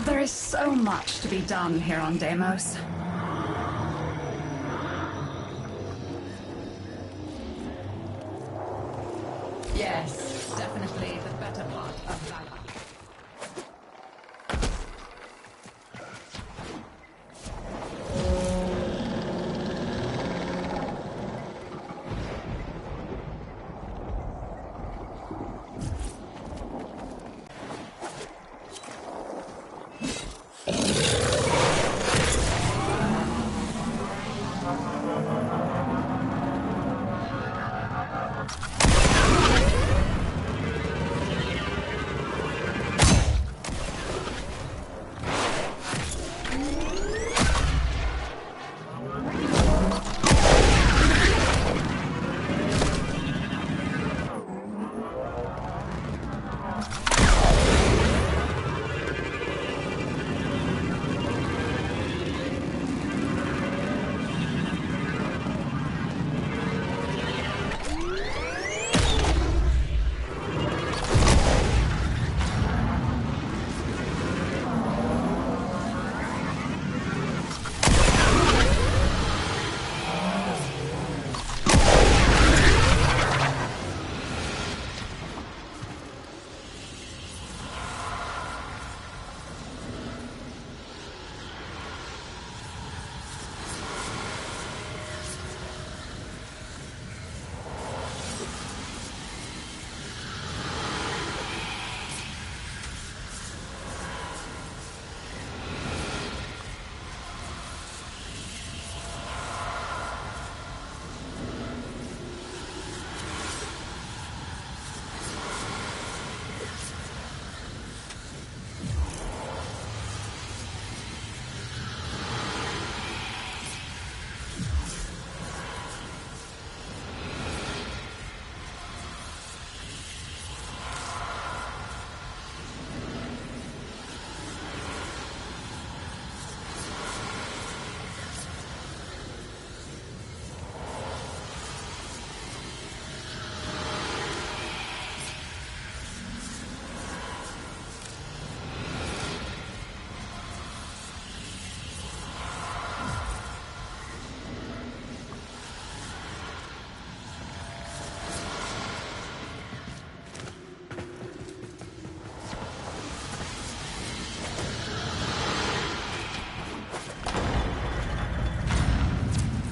There is so much to be done here on Deimos. Yes, definitely the better part of Valor.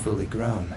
Fully grown.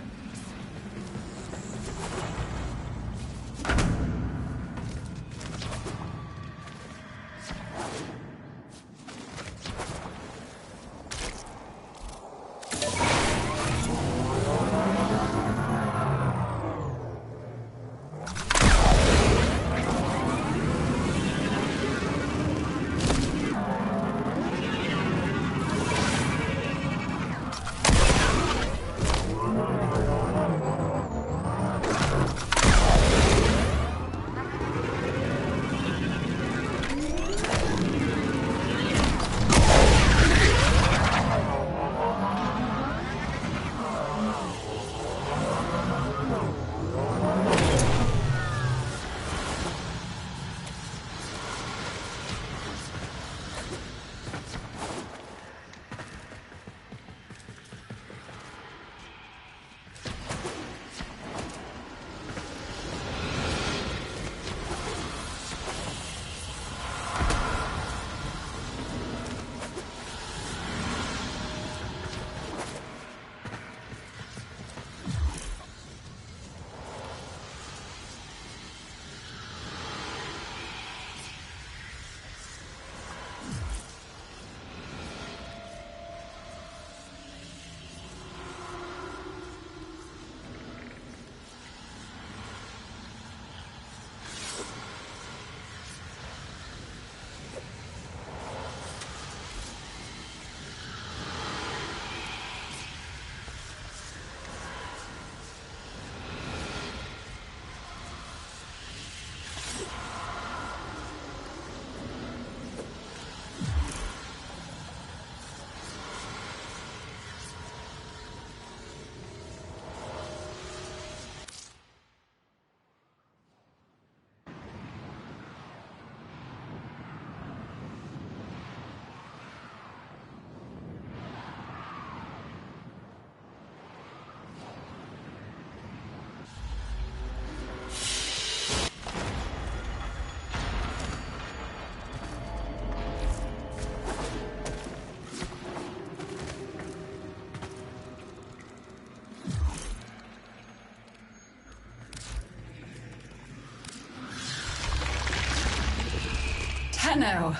Tenno.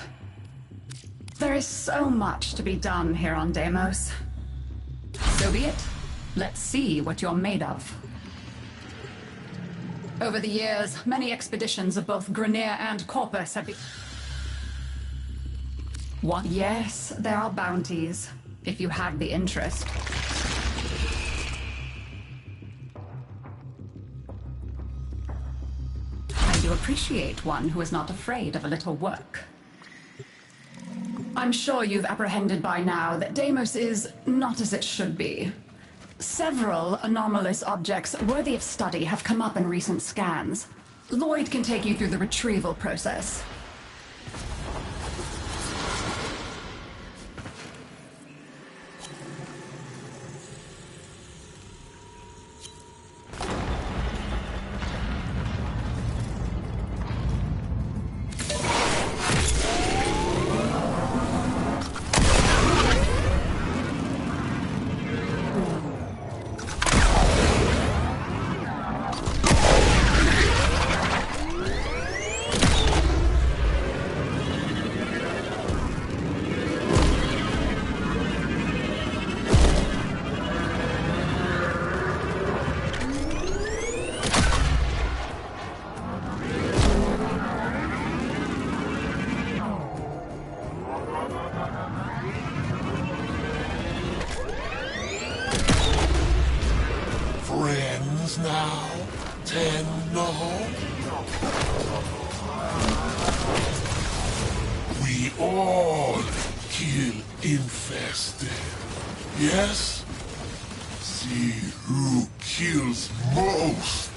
There is so much to be done here on Deimos. So be it. Let's see what you're made of. Over the years, many expeditions of both Grineer and Corpus have been... What? Yes, there are bounties, if you have the interest. I do appreciate one who is not afraid of a little work. I'm sure you've apprehended by now that Deimos is not as it should be. Several anomalous objects worthy of study have come up in recent scans. Lloyd can take you through the retrieval process. Now, Tenno. We all kill infested. Yes? See who kills most.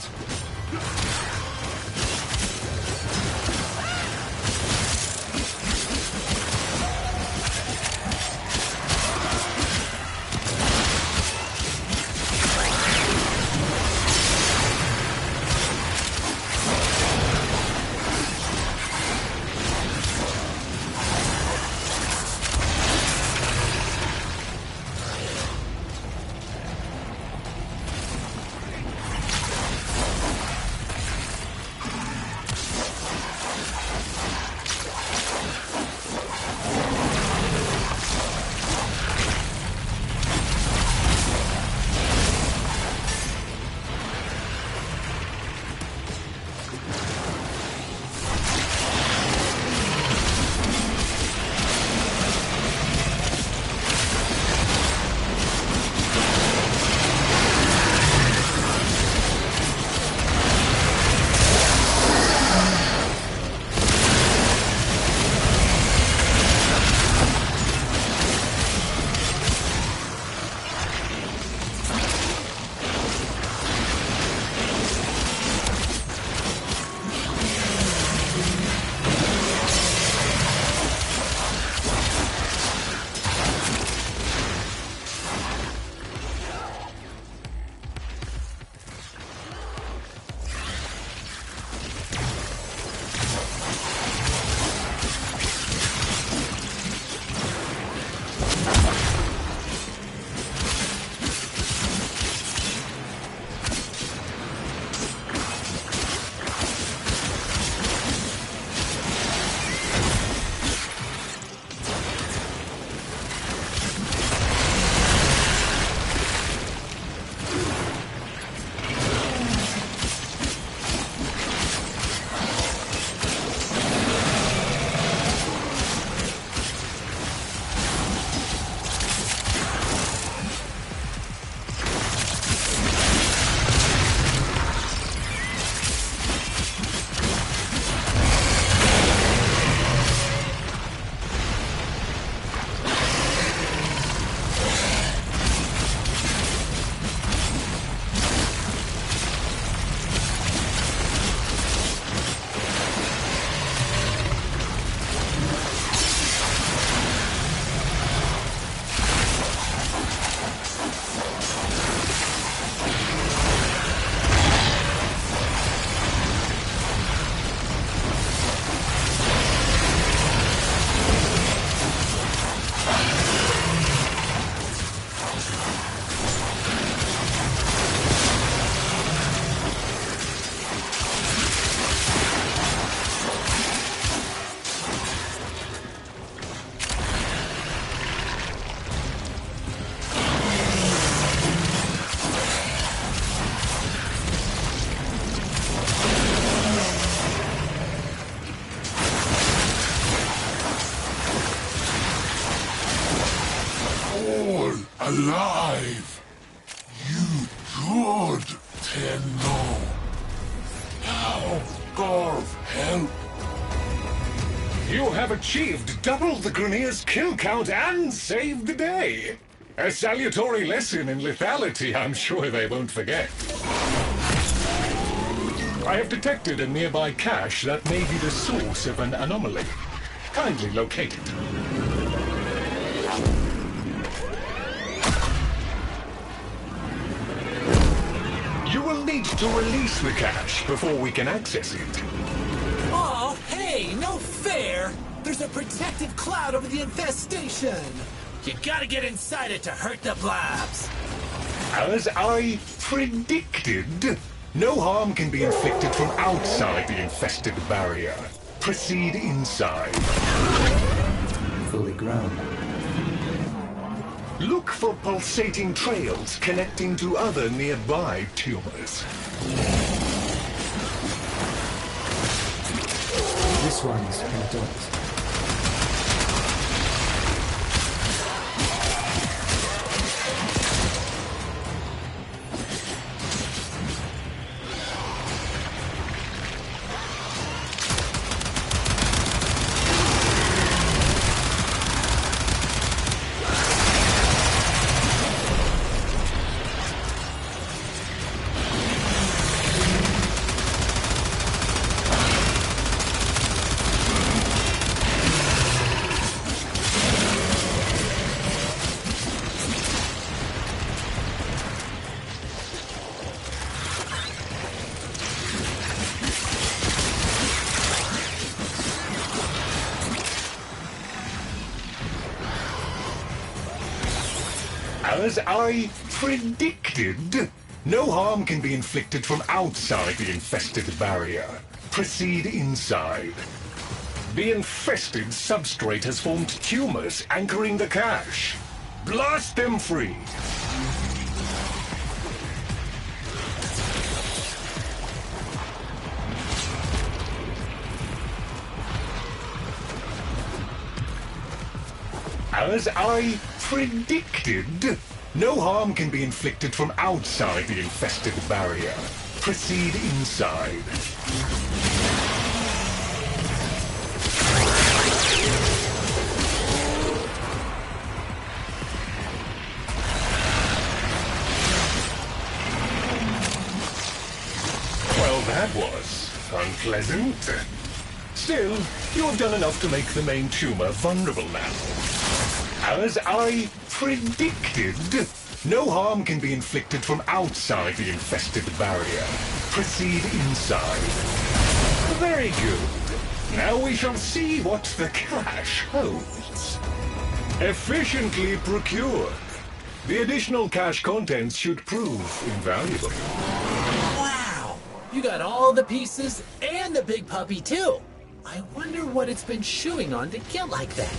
alive. You good, Tenno. Now, Garv, help. You have achieved double the Grineer's kill count and saved the day. A salutary lesson in lethality I'm sure they won't forget. I have detected a nearby cache that may be the source of an anomaly. Kindly locate it. You will need to release the cache before we can access it. Oh, hey, no fair! There's a protective cloud over the infestation! You gotta get inside it to hurt the blobs! As I predicted, no harm can be inflicted from outside the infested barrier. Proceed inside. Fully grown. Look for pulsating trails connecting to other nearby tumors. This one's an adult. As I predicted, no harm can be inflicted from outside the infested barrier. Proceed inside. The infested substrate has formed tumors anchoring the cache. Blast them free. As I predicted, no harm can be inflicted from outside the infested barrier. Proceed inside. Well, that was unpleasant. Still, you've done enough to make the main tumor vulnerable now. As I predicted, no harm can be inflicted from outside the infested barrier. Proceed inside. Very good. Now we shall see what the cache holds. Efficiently procured. The additional cache contents should prove invaluable. Wow! You got all the pieces and the big puppy too! I wonder what it's been chewing on to get like that.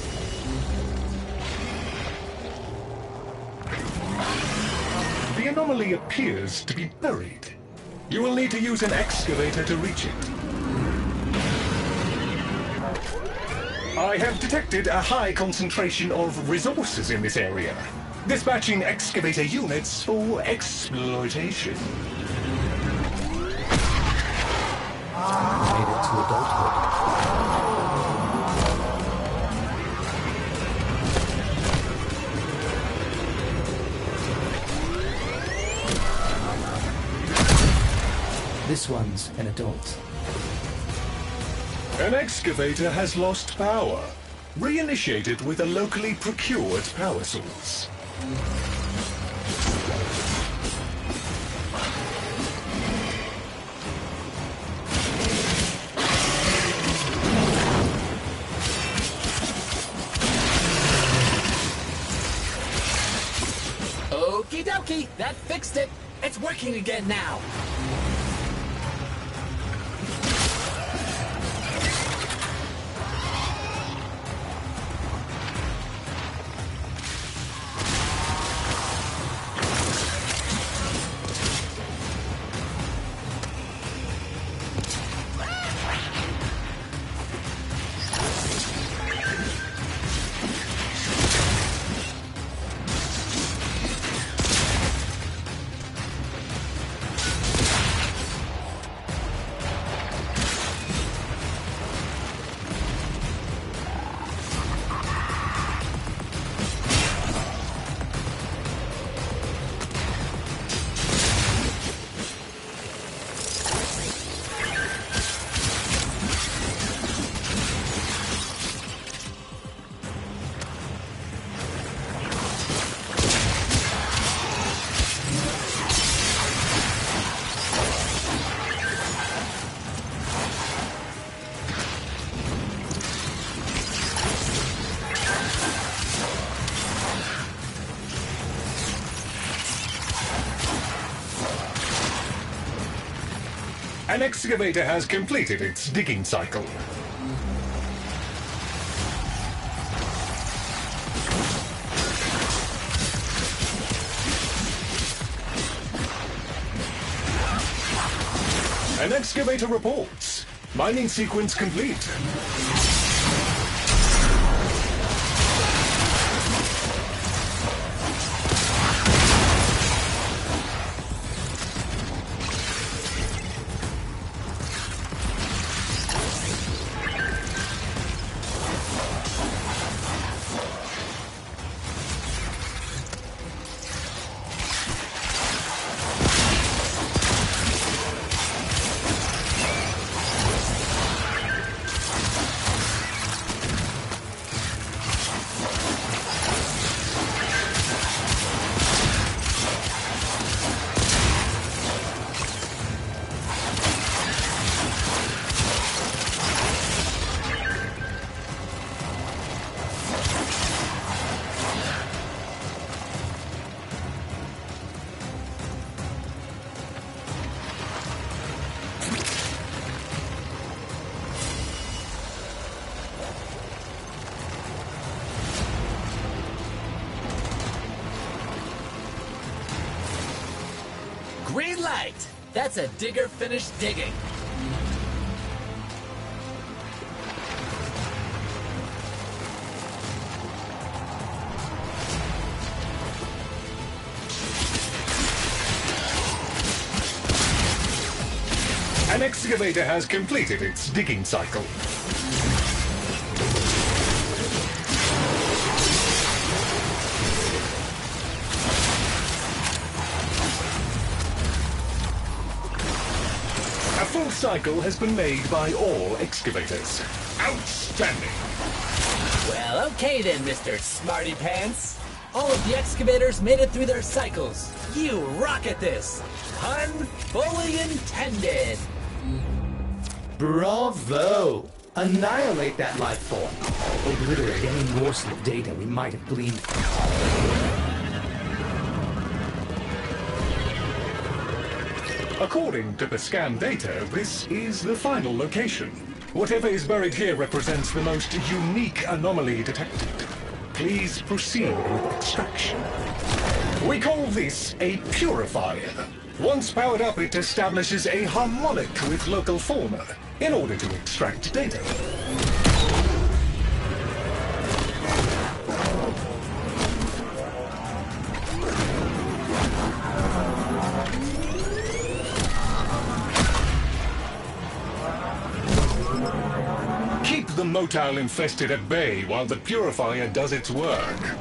The anomaly appears to be buried. You will need to use an excavator to reach it. I have detected a high concentration of resources in this area. Dispatching excavator units for exploitation. Made it to adulthood. This one's an adult. An excavator has lost power. Reinitiate it with a locally procured power source. Okie dokie, that fixed it. It's working again now. An excavator has completed its digging cycle. An excavator reports. Mining sequence complete. Green light! That's a digger finished digging. An excavator has completed its digging cycle. A full cycle has been made by all excavators. Outstanding! Well, okay then, Mr. Smarty Pants. All of the excavators made it through their cycles. You rock at this. Pun fully intended. Bravo! Annihilate that life form. Obliterate any morsel of data we might have gleaned. According to the scan data, this is the final location. Whatever is buried here represents the most unique anomaly detected. Please proceed with extraction. We call this a purifier. Once powered up, it establishes a harmonic with local fauna in order to extract data. Keep the motile infested at bay while the purifier does its work.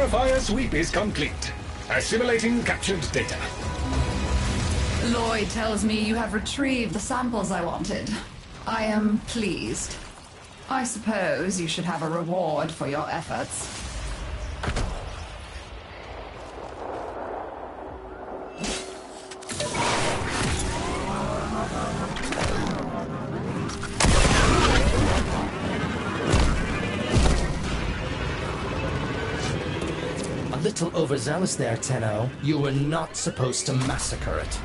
Verifier sweep is complete. Assimilating captured data. Lloyd tells me you have retrieved the samples I wanted. I am pleased. I suppose you should have a reward for your efforts. A little overzealous there, Tenno. You were not supposed to massacre it.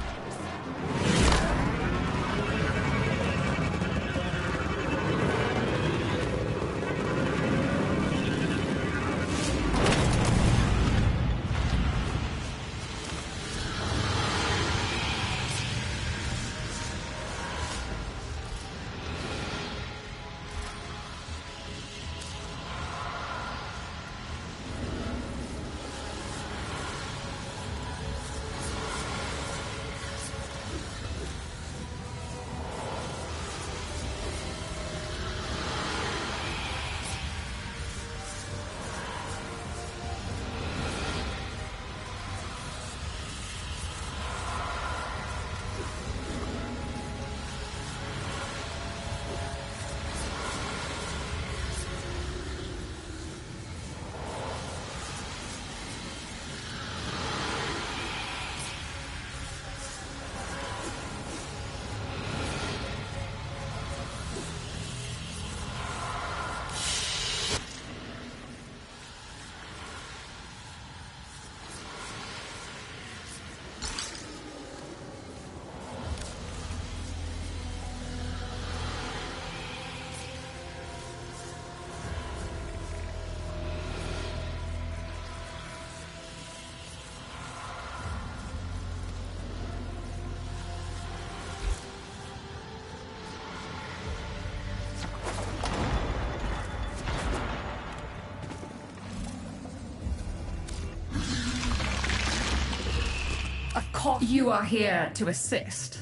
You are here to assist.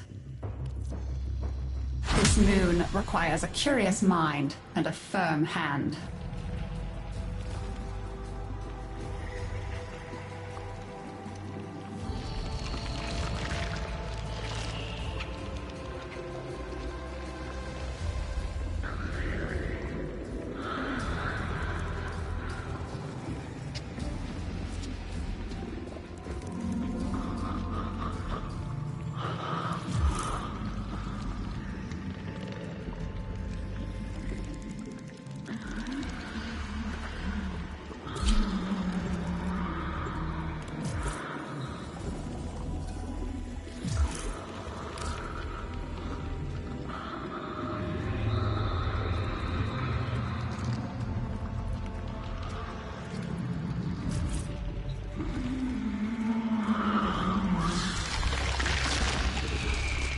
This moon requires a curious mind and a firm hand.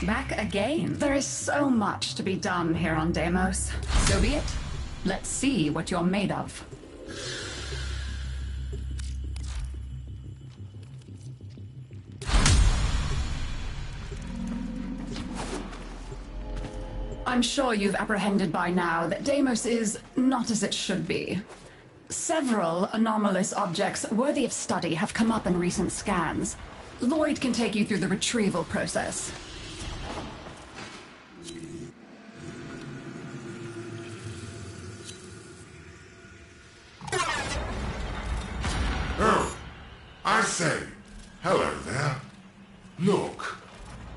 Back again. There is so much to be done here on Deimos. So be it. Let's see what you're made of. I'm sure you've apprehended by now that Deimos is not as it should be. Several anomalous objects worthy of study have come up in recent scans. Lloyd can take you through the retrieval process. Oh, I say, hello there. Look,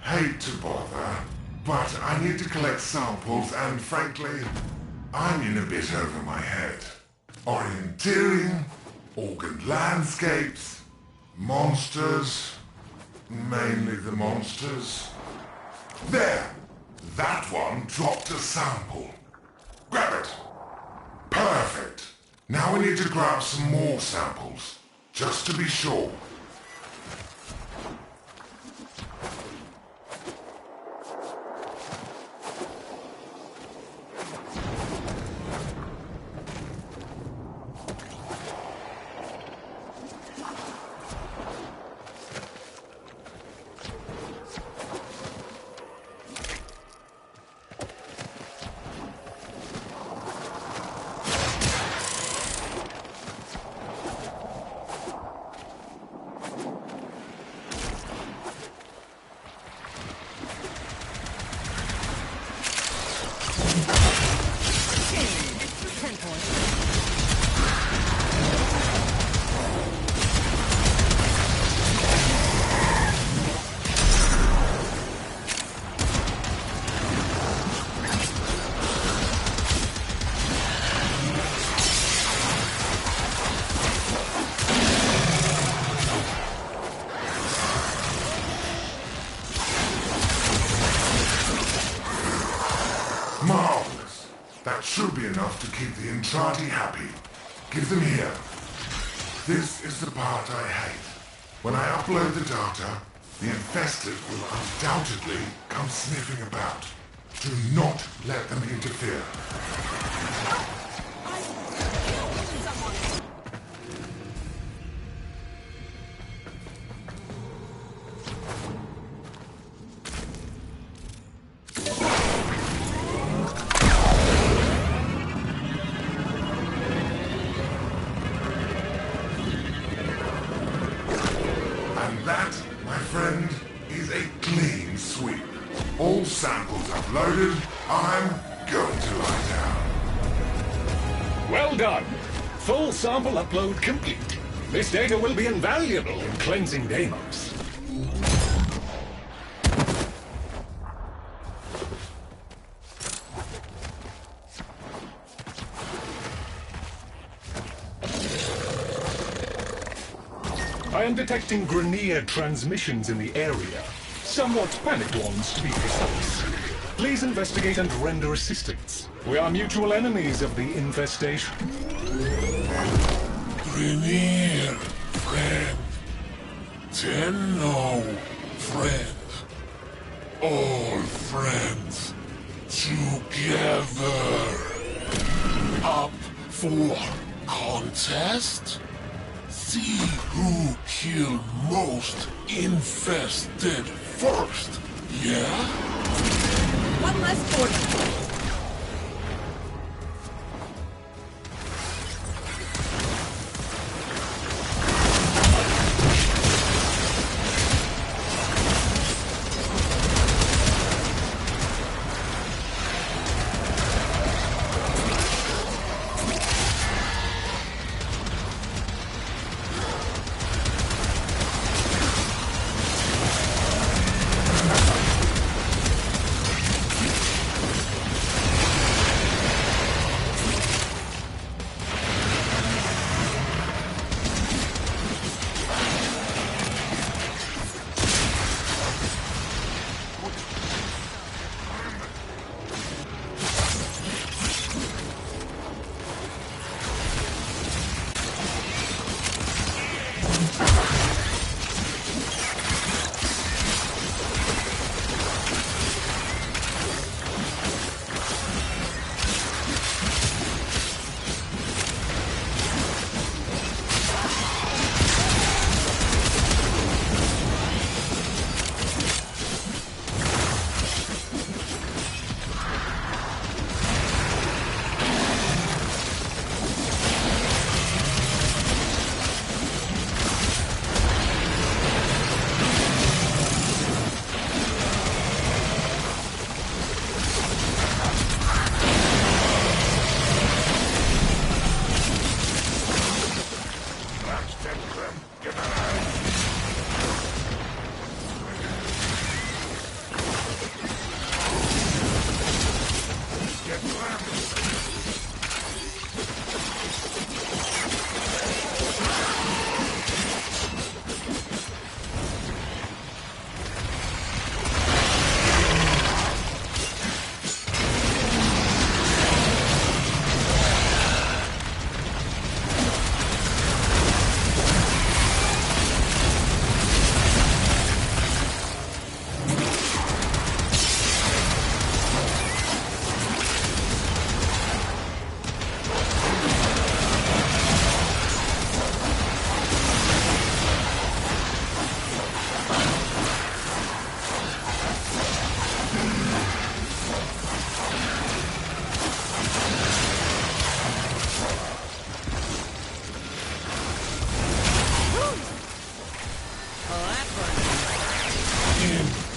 hate to bother, but I need to collect samples and frankly, I'm in a bit over my head. Orienteering, organ landscapes, monsters, mainly the monsters. There, that one dropped a sample. Grab it. Perfect. Now we need to grab some more samples, just to be sure. That should be enough to keep the Intrati happy. Give them here. This is the part I hate. When I upload the data, the infested will undoubtedly come sniffing about. Do not let them interfere. And that, my friend, is a clean sweep. All samples uploaded, I'm going to lie down. Well done. Full sample upload complete. This data will be invaluable in cleansing Deimos. I am detecting Grenier transmissions in the area. Somewhat panicked ones, to be precise. Please investigate and render assistance. We are mutual enemies of the infestation. Grenier, friend. Tenno, friend. All friends. Together. Up for contest? See who kill most infested first, yeah? One less border.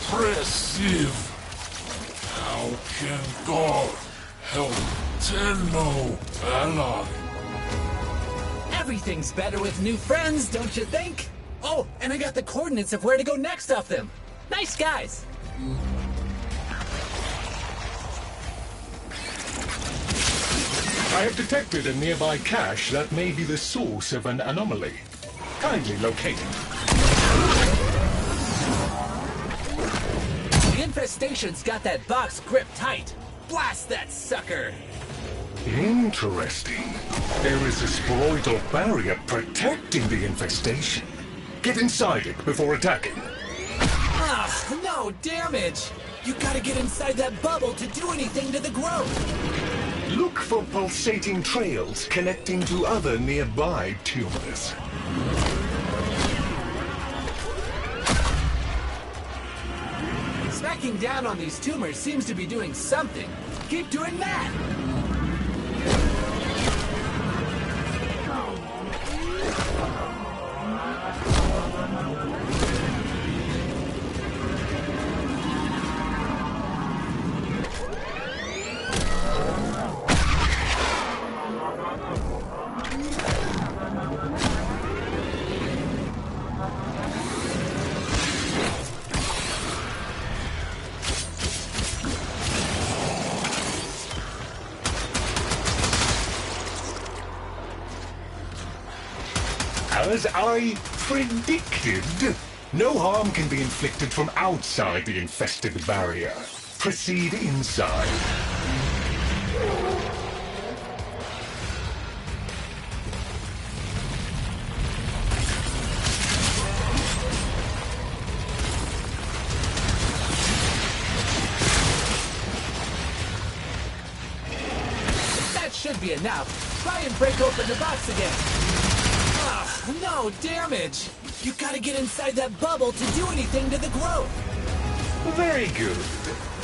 Impressive. How can God help Tenno ally? Everything's better with new friends, don't you think? Oh, and I got the coordinates of where to go next off them. Nice guys. I have detected a nearby cache that may be the source of an anomaly. Kindly locate it. The infestation's got that box gripped tight. Blast that sucker! Interesting. There is a sporoidal barrier protecting the infestation. Get inside it before attacking. Ah, no damage! You gotta get inside that bubble to do anything to the growth! Look for pulsating trails connecting to other nearby tumors. Smacking down on these tumors seems to be doing something. Keep doing that! As I predicted, no harm can be inflicted from outside the infested barrier. Proceed inside. That should be enough. Try and break open the box again. No damage! You gotta get inside that bubble to do anything to the growth! Very good.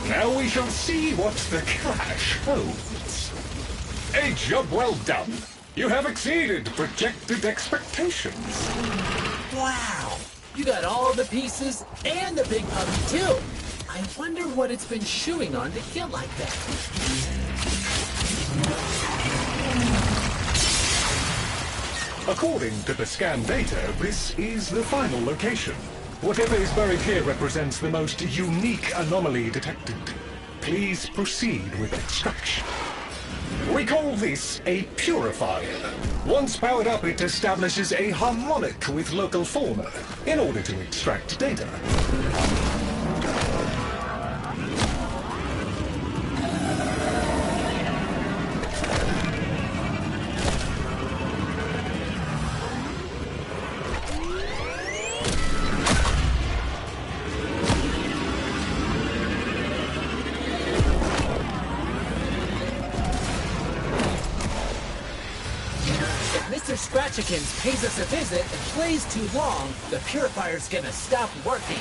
Now we shall see what the cache holds. A job well done. You have exceeded projected expectations. Wow! You got all the pieces and the big puppy too! I wonder what it's been chewing on to get like that. According to the scan data, this is the final location. Whatever is buried here represents the most unique anomaly detected. Please proceed with extraction. We call this a purifier. Once powered up, it establishes a harmonic with local fauna in order to extract data. Scratchikins pays us a visit and plays too long, the purifier's gonna stop working.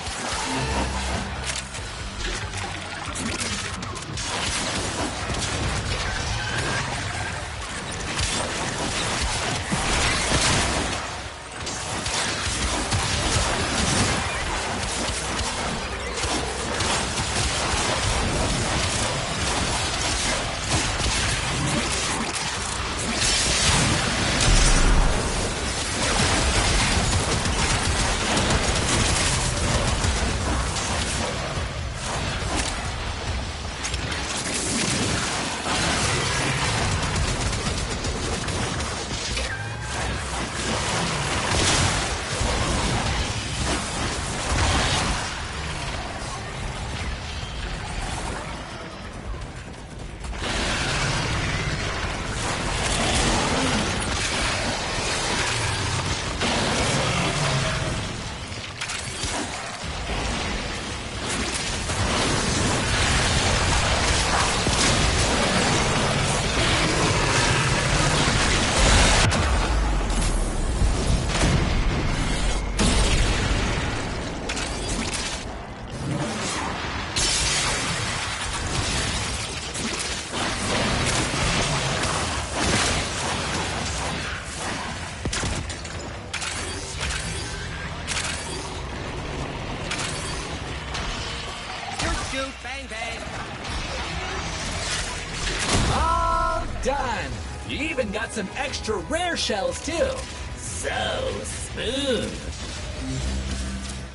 Done! You even got some extra rare shells, too! So smooth!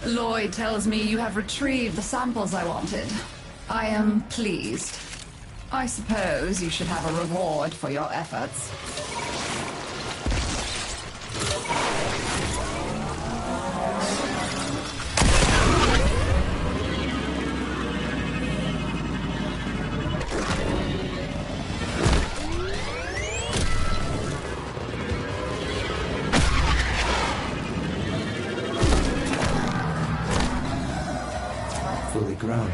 Lloyd tells me you have retrieved the samples I wanted. I am pleased. I suppose you should have a reward for your efforts. grown.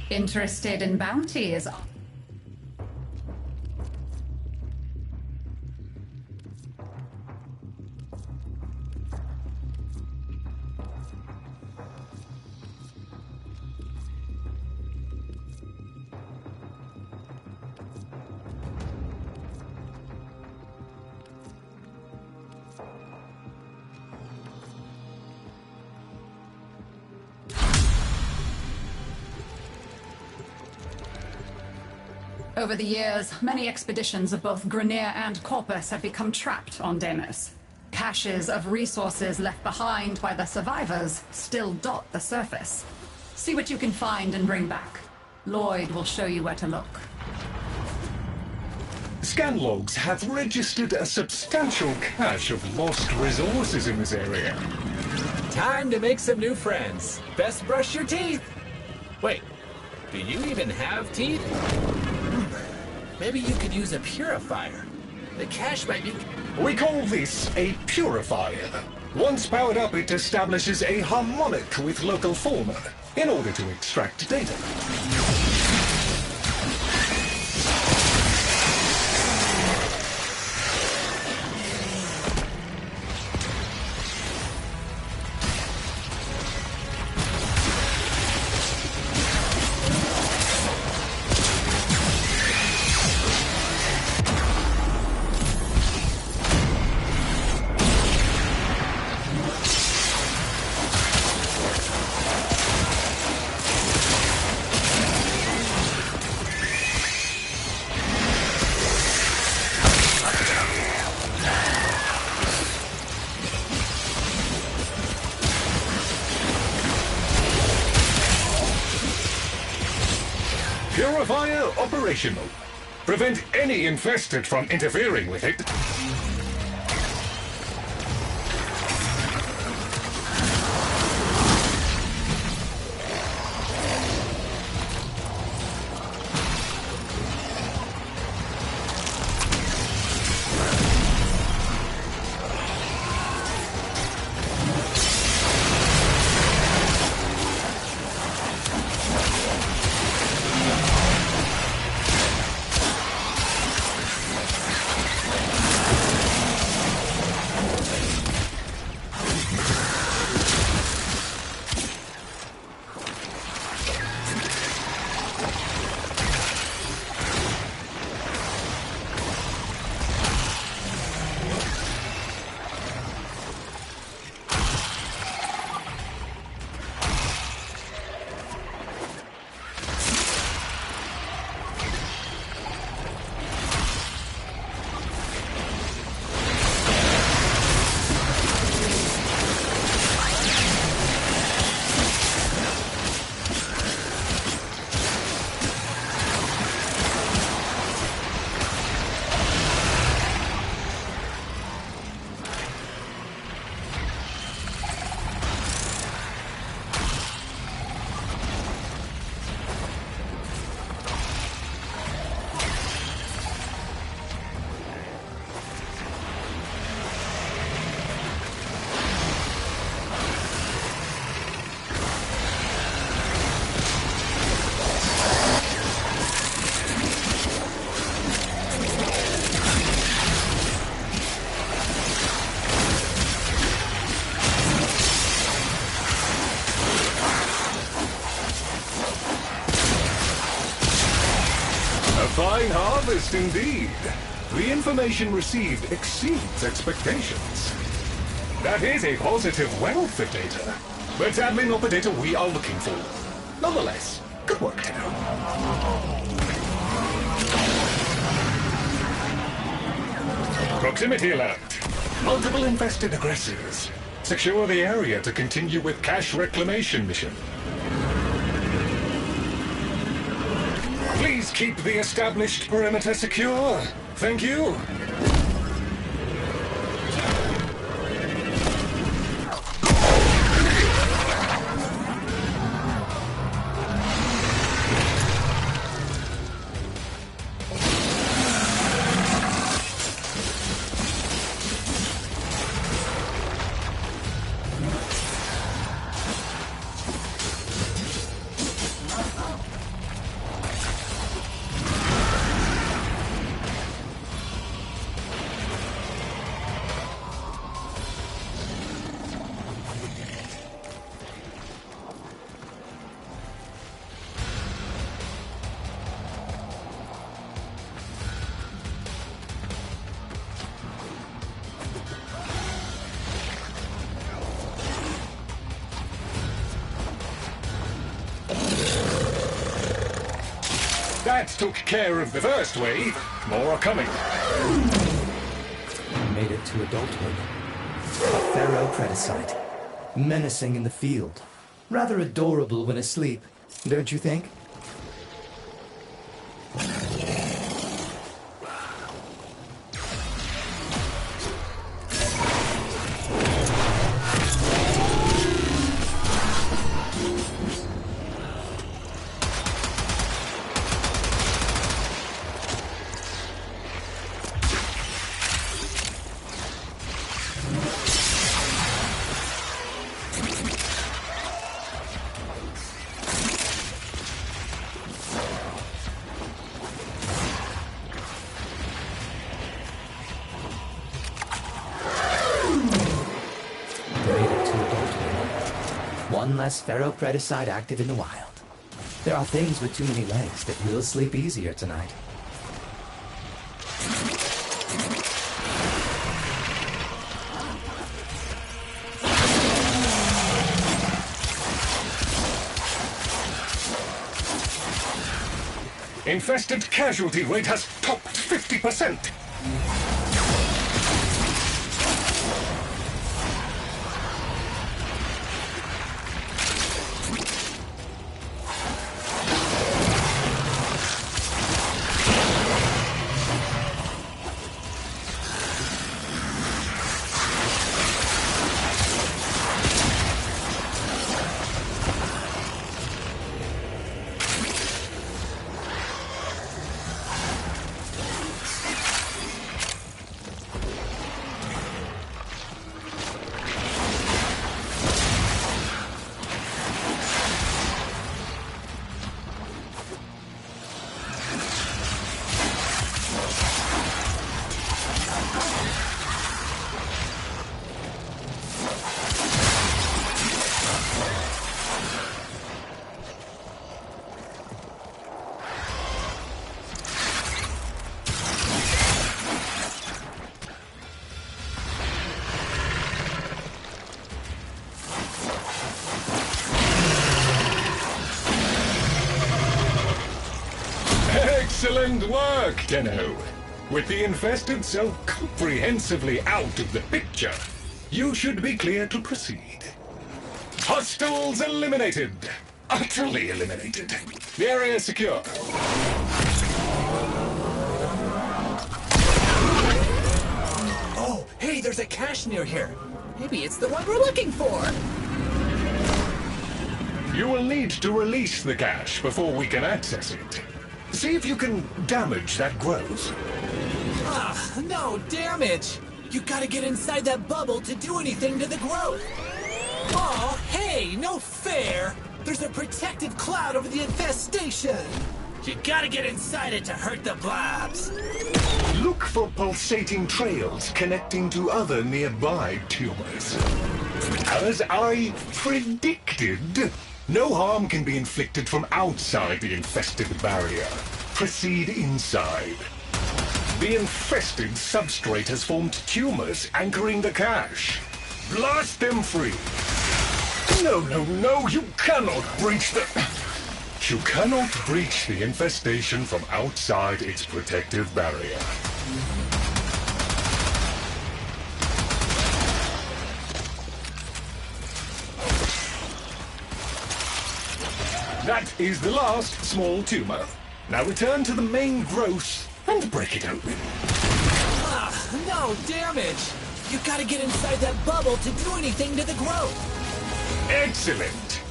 Interested in bounties? Over the years, many expeditions of both Grineer and Corpus have become trapped on Deimos. Caches of resources left behind by the survivors still dot the surface. See what you can find and bring back. Lloyd will show you where to look. Scan logs have registered a substantial cache of lost resources in this area. Time to make some new friends. Best brush your teeth. Wait, do you even have teeth? Maybe you could use a purifier. The cache might be... We call this a purifier. Once powered up, it establishes a harmonic with local fauna in order to extract data. Purifier operational. Prevent any infested from interfering with it. fine harvest indeed. The information received exceeds expectations. That is a positive wealth of data, but sadly not the data we are looking for. Nonetheless, good work, Tenno. Proximity alert. Multiple infested aggressors. Secure the area to continue with cache reclamation mission. Please keep the established perimeter secure. Thank you. That took care of the first wave. More are coming. Made it to adulthood. A pharaoh predicite. Menacing in the field. Rather adorable when asleep, don't you think? One less pharaoh predicite active in the wild. There are things with too many legs that will sleep easier tonight. Infested casualty rate has topped 50%. Excellent work, Tenno. With the infested so comprehensively out of the picture, you should be clear to proceed. Hostiles eliminated. Utterly eliminated. The area is secure. Oh, hey, there's a cache near here. Maybe it's the one we're looking for. You will need to release the cache before we can access it. See if you can damage that growth. Ah, no damage. You gotta get inside that bubble to do anything to the growth. Oh, hey, no fair. There's a protective cloud over the infestation. You gotta get inside it to hurt the blobs. Look for pulsating trails connecting to other nearby tumors. As I predicted, no harm can be inflicted from outside the infested barrier. proceed inside. The infested substrate has formed tumors anchoring the cache. Blast them free. No, no, no, you cannot breach the... You cannot breach the infestation from outside its protective barrier. That is the last small tumor. Now return to the main growth and break it open. Ah, no damage! You gotta get inside that bubble to do anything to the growth. Excellent.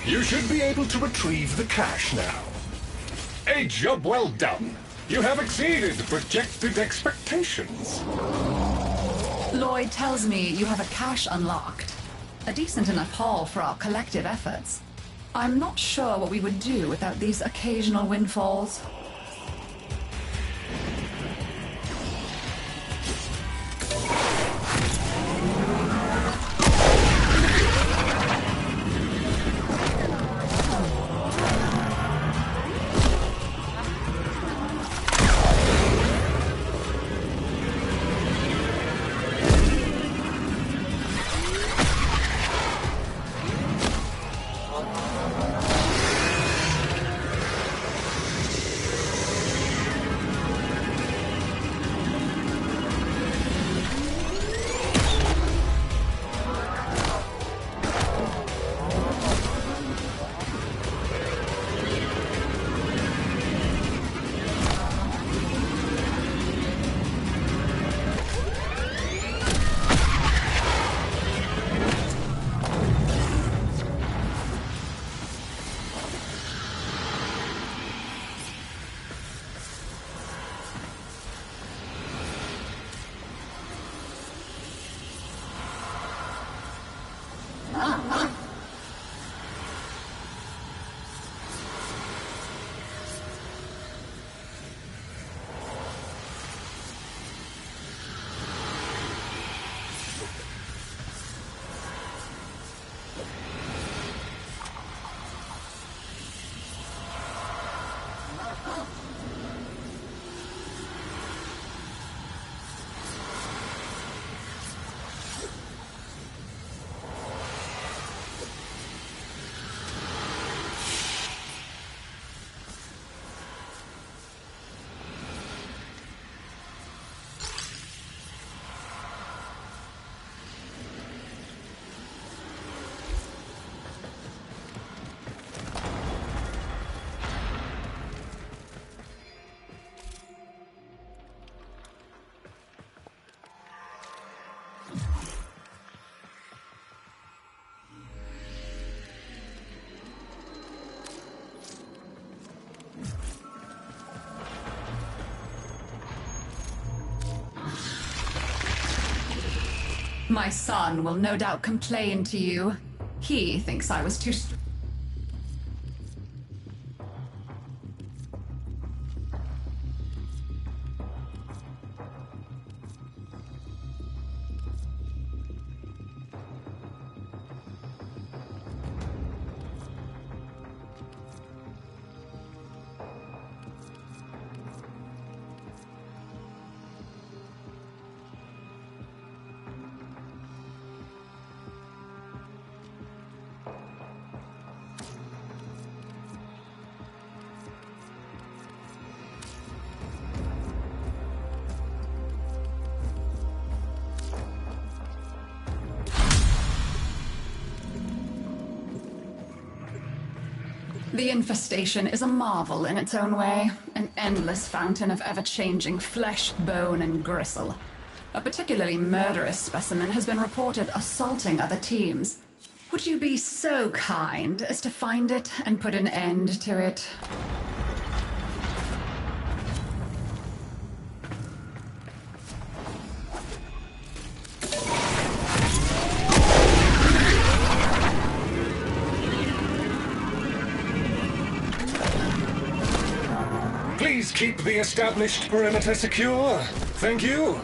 You should be able to retrieve the cache now. A job well done. You have exceeded projected expectations. Lloyd tells me you have a cache unlocked. A decent enough haul for our collective efforts. I'm not sure what we would do without these occasional windfalls. My son will no doubt complain to you. He thinks I was too... The infestation is a marvel in its own way, an endless fountain of ever-changing flesh, bone, and gristle. A particularly murderous specimen has been reported assaulting other teams. Would you be so kind as to find it and put an end to it? Please keep the established perimeter secure. Thank you.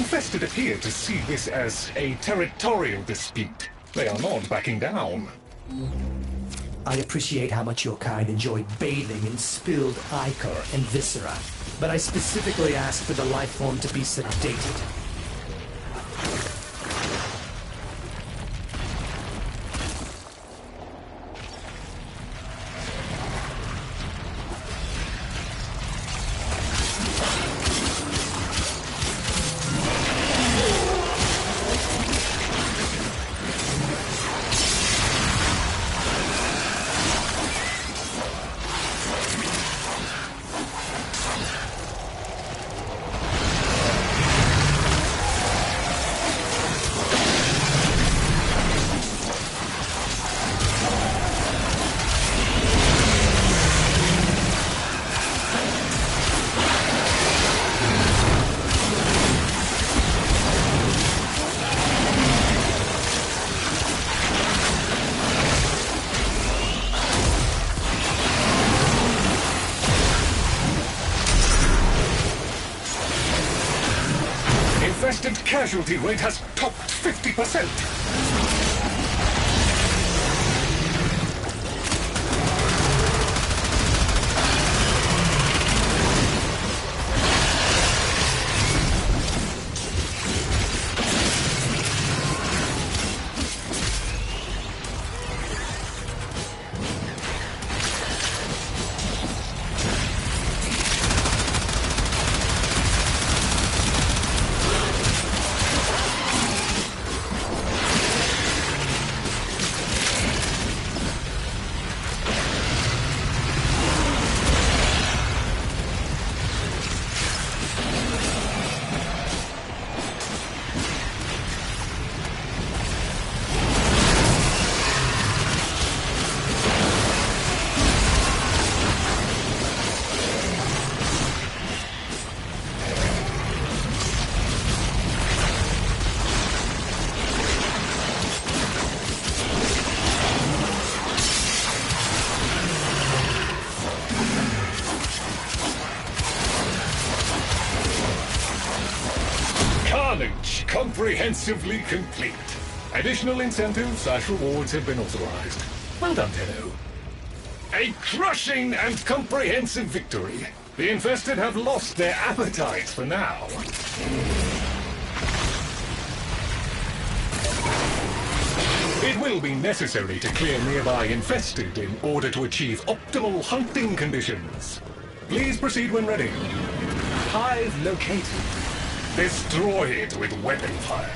infested appear to see this as a territorial dispute. They are not backing down. I appreciate how much your kind enjoy bathing in spilled ichor and viscera, but I specifically asked for the life form to be sedated. Infested casualty rate has topped 50%. Carnage comprehensively complete. Additional incentives/rewards have been authorized. Well done, Tenno. A crushing and comprehensive victory. The infested have lost their appetite for now. It will be necessary to clear nearby infested in order to achieve optimal hunting conditions. Please proceed when ready. Hive located. Destroy it with weapon fire.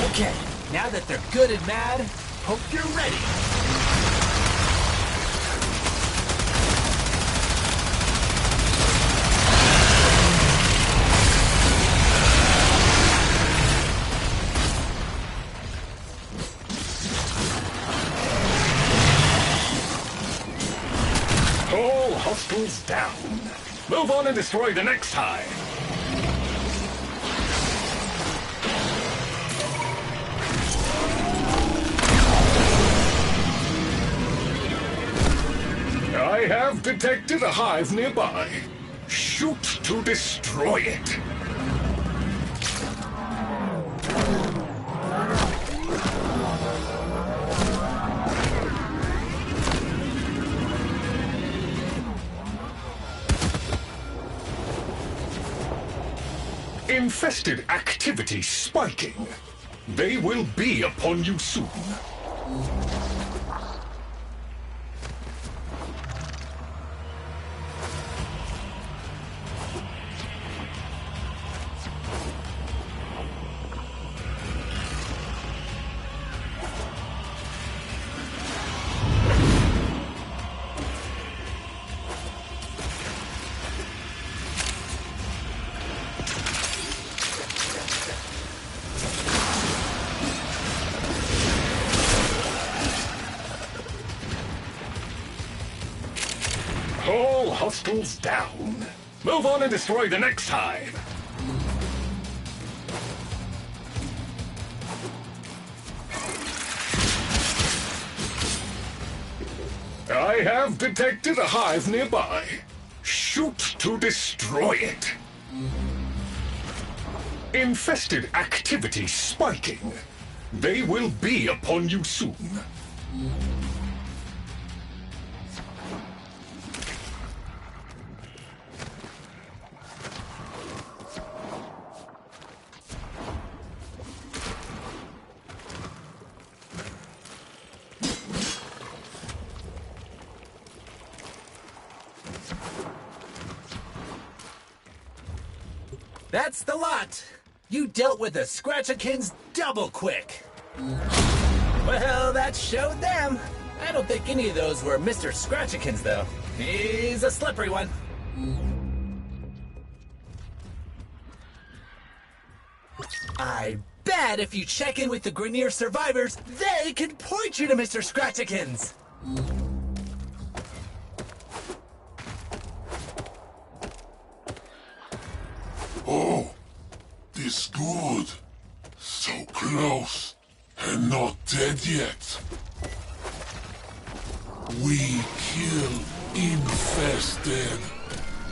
Okay, now that they're good and mad, hope you're ready. All hostiles down. Move on and destroy the next hive. I have detected a hive nearby. Shoot to destroy it. Infested activity spiking. They will be upon you soon. All hostiles down. Move on and destroy the next hive. I have detected a hive nearby. Shoot to destroy it. Infested activity spiking. They will be upon you soon. That's the lot! You dealt with the Scratchikins double quick! Well, that showed them! I don't think any of those were Mr. Scratchikins, though. He's a slippery one. I bet if you check in with the Grenier survivors, they can point you to Mr. Scratchikins! Oh, this good. So close, and not dead yet. We kill infested.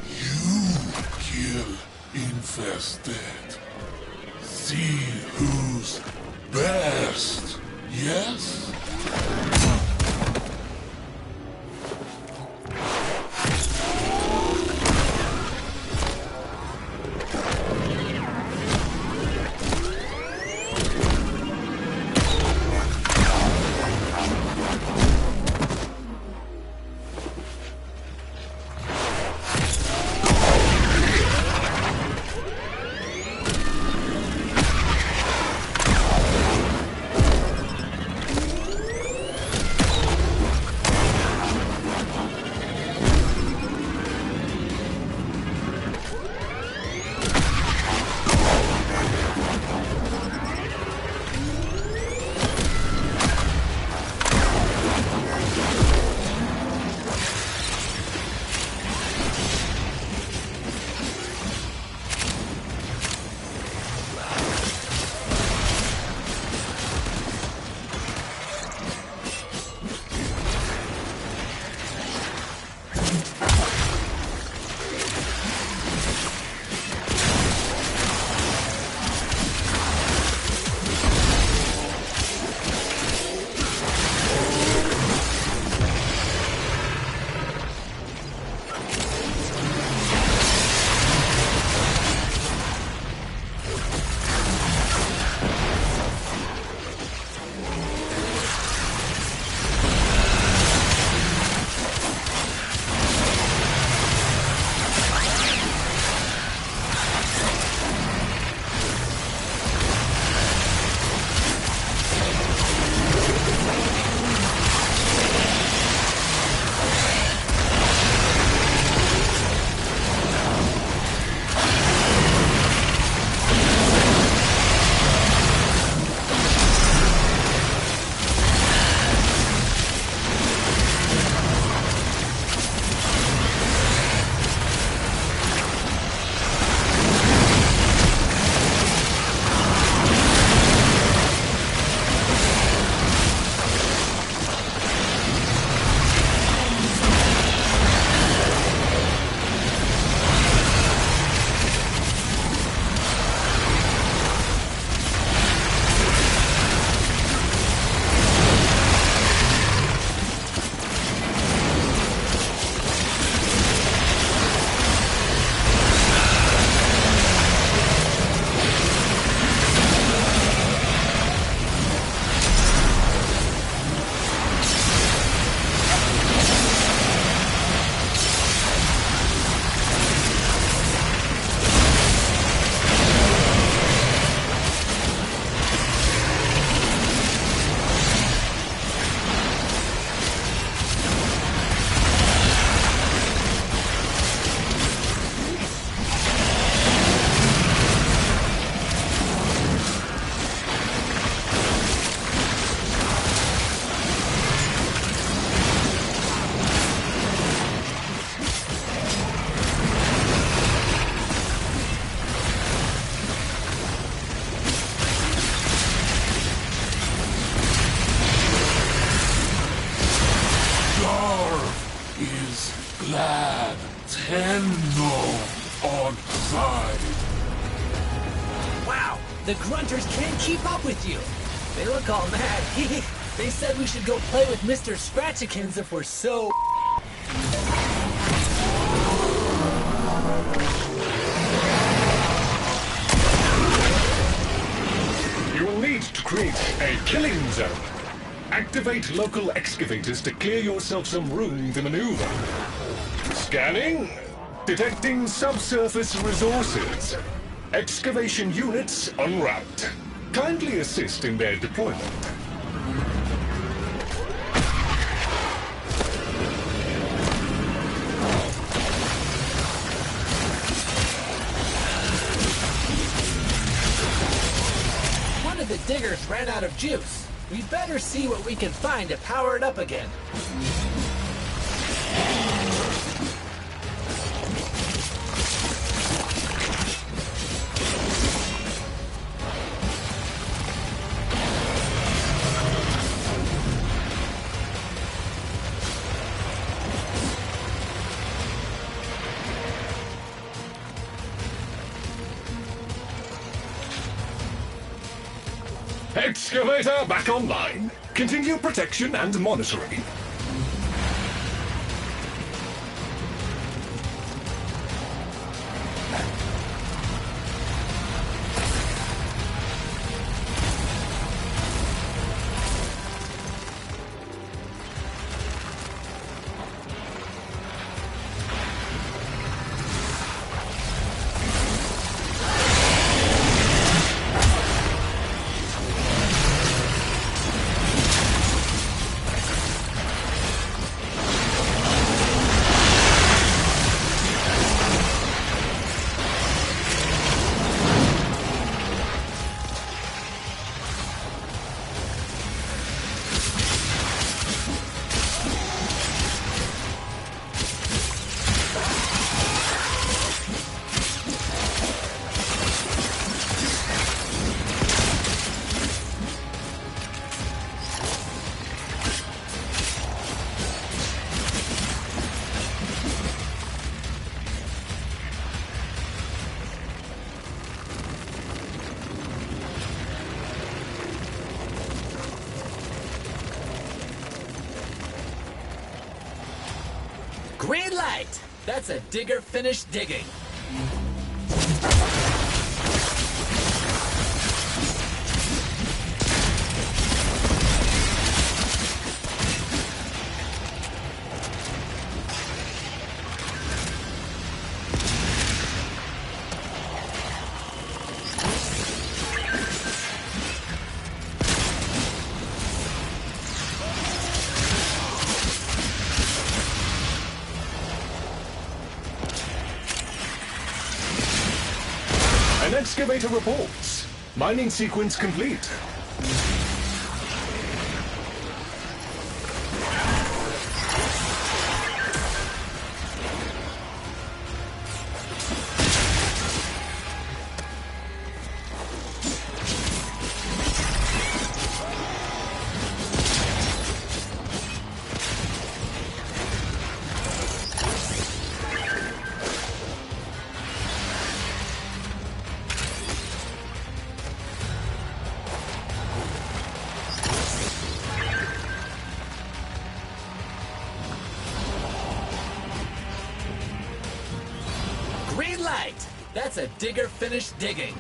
You kill infested. See who's best, yes? Tenno on side. Wow, the grunters can't keep up with you. They look all mad. They said we should go play with Mr. Scratchikins if we're so... You will need to create a killing zone. Activate local excavators to clear yourself some room to maneuver. Scanning. Detecting subsurface resources. Excavation units en route. Kindly assist in their deployment. One of the diggers ran out of juice. We better see what we can find to power it up again. Excavator back online. Continue protection and monitoring. Green light! That's a digger finished digging. An excavator reports. Mining sequence complete. Green light! That's a digger finished digging.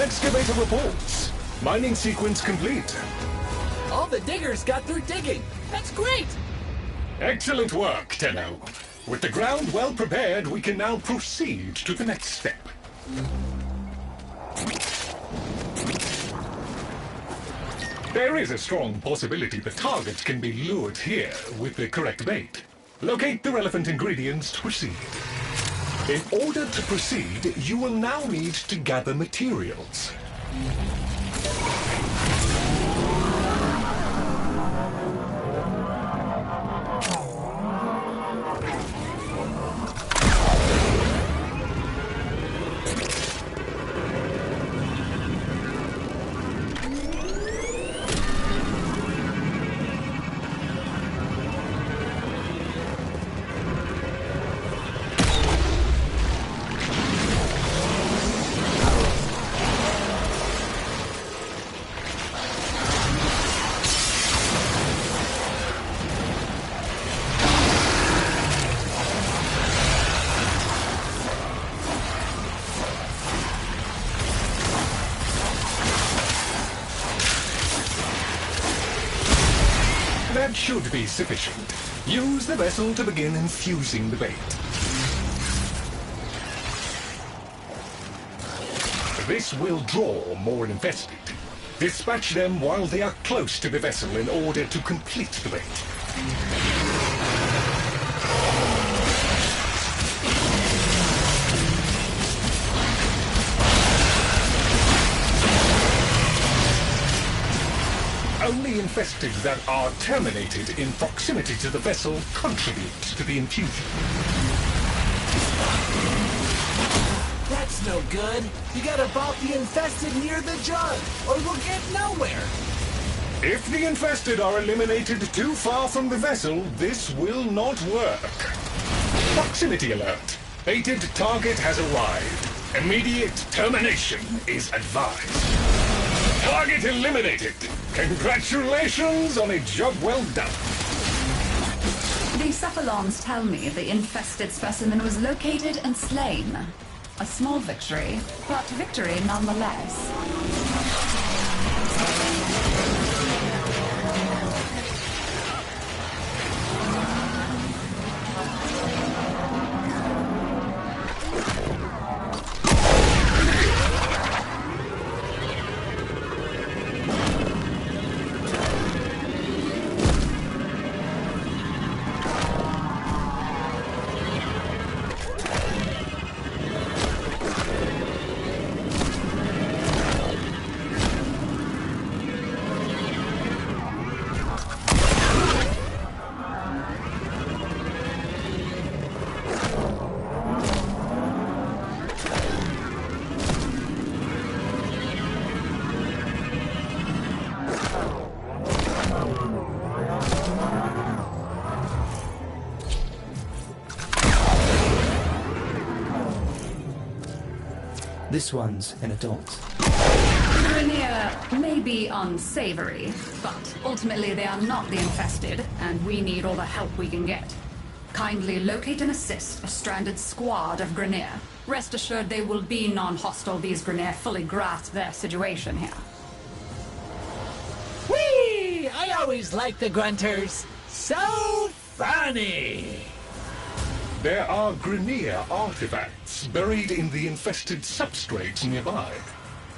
Excavator reports. Mining sequence complete. All the diggers got through digging. That's great! Excellent work, Tenno. With the ground well prepared, we can now proceed to the next step. There is a strong possibility the target can be lured here with the correct bait. Locate the relevant ingredients to proceed. In order to proceed, you will now need to gather materials. That should be sufficient. Use the vessel to begin infusing the bait. This will draw more infested. Dispatch them while they are close to the vessel in order to complete the bait. Only infested that are terminated in proximity to the vessel contribute to the infusion. That's no good. You gotta bop the infested near the jug, or we'll get nowhere. If the infested are eliminated too far from the vessel, this will not work. Proximity alert. Baited target has arrived. Immediate termination is advised. Target eliminated. Congratulations on a job well done. The cephalons tell me the infested specimen was located and slain. A small victory, but victory nonetheless. This one's an adult. Grenier may be unsavory, but ultimately they are not the infested, and we need all the help we can get. Kindly locate and assist a stranded squad of Grenier. Rest assured they will be non-hostile. These Grenier fully grasp their situation here. Whee! I always like the grunters. So funny! There are Grenier artifacts buried in the infested substrates nearby.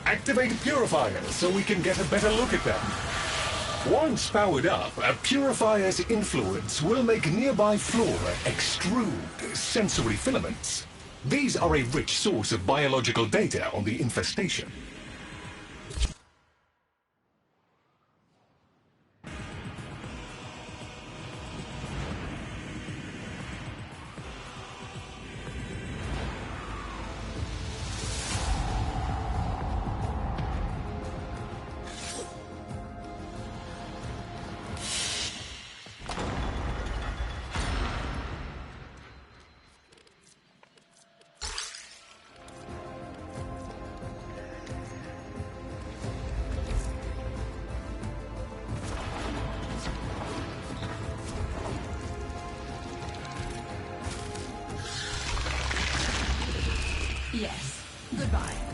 Activate purifiers so we can get a better look at them. Once powered up, a purifier's influence will make nearby flora extrude sensory filaments. These are a rich source of biological data on the infestation. Yes. Goodbye.